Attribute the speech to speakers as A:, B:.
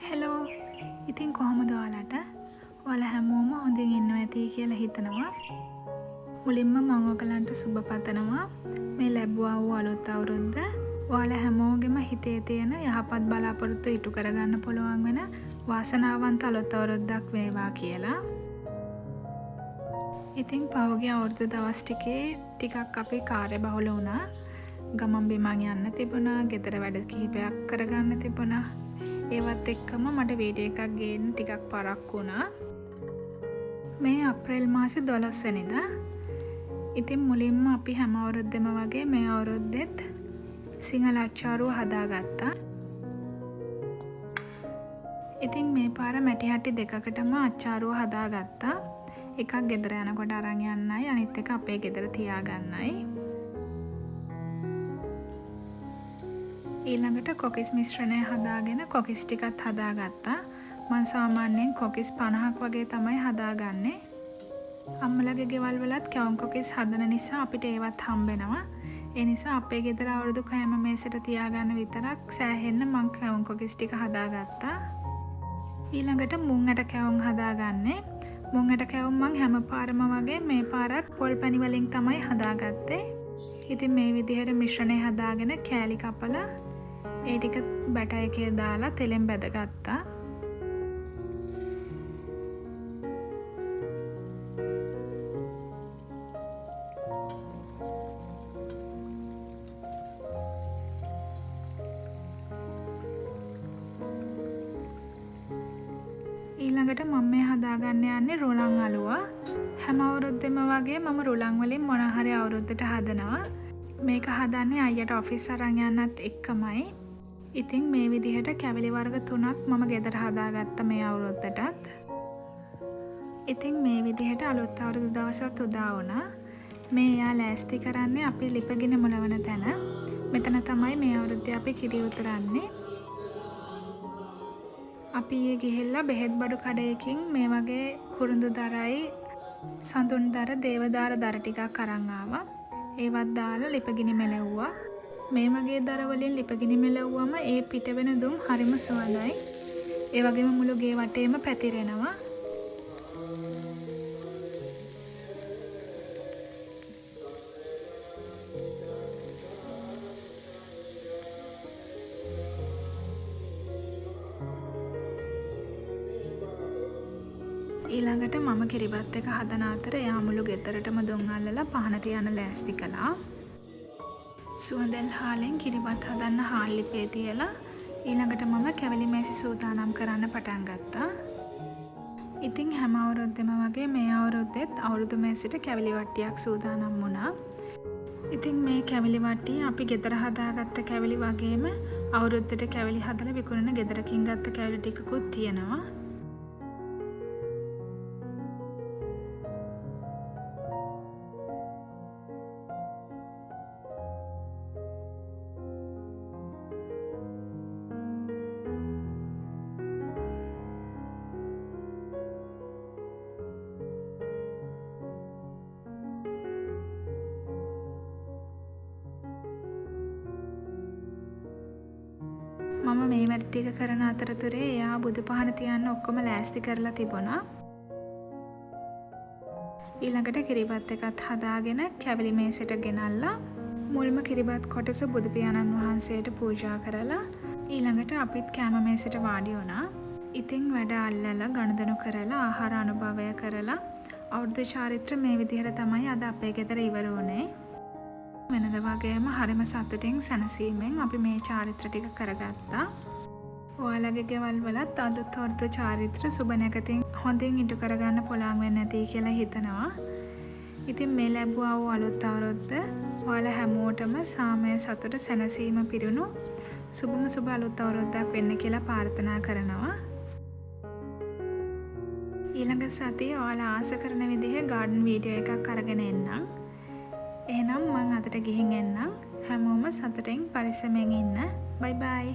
A: Hello ඉතින් කොහොමද ඔයාලට? ඔයාලා හැමෝම හොඳින් ඉන්නවා ඇති කියලා හිතනවා. මුලින්ම මම ඔයගලන්ට සුබ පතනවා මේ ලැබුවා වූ අලුත් අවුරුද්ද ඔයාලා හැමෝගෙම හිතේ තියෙන යහපත් බලාපොරොත්තු ඉටු කරගන්න පුළුවන් වෙන වාසනාවන්ත අලුත් අවුරුද්දක් වේවා කියලා. ඉතින් පහුගිය අවුරුදු දවස් ටිකක් අපි කාර්යබහුල වුණා. ගමන් බිමන් යන්න තිබුණා, ගෙදර වැඩ කිහිපයක් කරගන්න තිබුණා. ඒවත් එක්කම මට වීඩියෝ එකක් ගේන්න ටිකක් පරක්කු වුණා. මේ අප්‍රේල් මාසේ 12 වෙනිදා. ඉතින් මුලින්ම අපි හැම අවුරුද්දෙම වගේ මේ අවුරුද්දෙත් සිංහල අච්චාරුව හදාගත්තා. ඉතින් මේ පාර මැටි හටි දෙකකටම අච්චාරුව හදාගත්තා. එකක් ගෙදර යනකොට අරන් යන්නයි, අනිත් එක අපේ ගෙදර තියාගන්නයි. ඊළඟට කොකිස් මිශ්‍රණය හදාගෙන කොකිස් ටිකත් හදාගත්තා. මං සාමාන්‍යයෙන් කොකිස් 50ක් වගේ තමයි හදාගන්නේ. අම්මලගේ ගෙවල් වලත් කැවුම් කොකිස් හදන නිසා අපිට ඒවත් හම්බෙනවා. ඒ නිසා අපේ ගෙදර අවුරුදු කෑම මේසෙට තියාගන්න විතරක් සෑහෙන්න මං කැවුම් කොකිස් ටික හදාගත්තා. ඊළඟට මුං ඇට කැවුම් හදාගන්නේ. මුං ඇට කැවුම් මං හැම පාරම වගේ මේ පාරත් පොල් පැණි වලින් තමයි හදාගත්තේ. ඉතින් මේ විදිහට මිශ්‍රණය හදාගෙන කෑලි කපලා ඒ ටික බැටර් එකේ දාලා තෙලෙන් බැදගත්තා. ඊළඟට මම මේ හදාගන්න යන්නේ රොලන් අලුවා. හැම අවුරුද්දෙම වගේ මම රොලන් වලින් මොන හරි අවුරුද්දට හදනවා. මේක හදන්නේ අයියට ඔෆිස් අරන් යන්නත් එක්කමයි. ඉතින් මේ විදිහට කැවිලි වර්ග 3ක් මම ගෙදර හදාගත්ත මේ අවුරුද්දටත්. ඉතින් මේ විදිහට අලුත් අවුරුදු දවසත් උදා වුණා. මේ එයා ලෑස්ති කරන්නේ අපි ලිපගින මුලවන තැන. මෙතන තමයි මේ අවුරුද්දේ අපි කිරි උතුරන්නේ. අපි ඊයේ ගිහිල්ලා බෙහෙත් බඩු කඩේකින් මේ වගේ කුරුඳු දරයි, සඳුන් දර, දේවදාර දර ටිකක් අරන් ආවා. ඒවත් දාලා ලිපගිනි මෙලෙව්වා. මේ වගේ දර වලින් ලිපගිනි මෙලෙව්වම ඒ පිට වෙන දුම් හරිම සුවඳයි. ඒ වගේම මුළු ගේ වටේම පැතිරෙනවා. ඊළඟට මම කිරිබත් එක හදන අතර එයා මුළු ගෙදරටම දුම් අල්ලලා පහන තියන්න ලෑස්ති කළා. සුවඳල් හාලෙන් කිරිබත් හදන්න හාල් ලිපේ තියලා ඊළඟට මම කැවිලි මේසි සූදානම් කරන්න පටන් ගත්තා. ඉතින් හැම අවුරුද්දෙම වගේ මේ අවුරුද්දෙත් අවුරුදු මේසෙට කැවිලි වට්ටියක් සූදානම් වුණා. ඉතින් මේ කැවිලි වට්ටිය අපි ගෙදර හදාගත්ත කැවිලි වගේම අවුරුද්දට කැවිලි හදලා විකුණන ගෙදරකින් ගත්ත කැවිලි ටිකකුත් තියෙනවා. මම මේ වැඩ ටික කරන අතරතුරේ එයා බුදු පහන තියන්න ඔක්කොම ලෑස්ති කරලා තිබුණා. ඊළඟට කිරිබත් එකත් හදාගෙන කැවිලි මේසෙට ගෙනල්ලා මුල්ම කිරිබත් කොටස බුදු පියාණන් වහන්සේට පූජා කරලා ඊළඟට අපිත් කෑම මේසෙට වාඩි වුණා. ඉතින් වැඩ අල්ලලා ගනුදෙනු කරලා ආහාර අනුභවය කරලා අවුරුදු චාරිත්‍ර මේ විදිහට තමයි අද අපේ ගෙදර ඉවර වුණේ. වෙනද වගේම හරිම සතුටින් සැනසීමෙන් අපි මේ චාරිත්‍ර ටික කරගත්තා. ඔයාලගේ ගෙවල් වලත් අලුත් අවුරුදු චාරිත්‍ර සුබ නැකතින් හොඳින් ඉටු කරගන්න පුළුවන් වෙන්නේ නැති කියලා හිතනවා. ඉතින් මේ ලැබුවා වූ අලුත් අවුරුද්ද ඔයාලා හැමෝටම සාමය, සතුට, සැනසීම පිරුණු සුබම සුබ අලුත් අවුරුද්දක් වෙන්න කියලා ප්‍රාර්ථනා කරනවා. ඊළඟ සතියේ ඔයාලා ආස කරන විදිහේ ගාඩන් වීඩියෝ එකක් අරගෙන එන්නම්. එහෙනම් මං අදට ගිහින් එන්නම්. හැමෝම සතුටින් පරිස්සමෙන් ඉන්න. බයි බයි.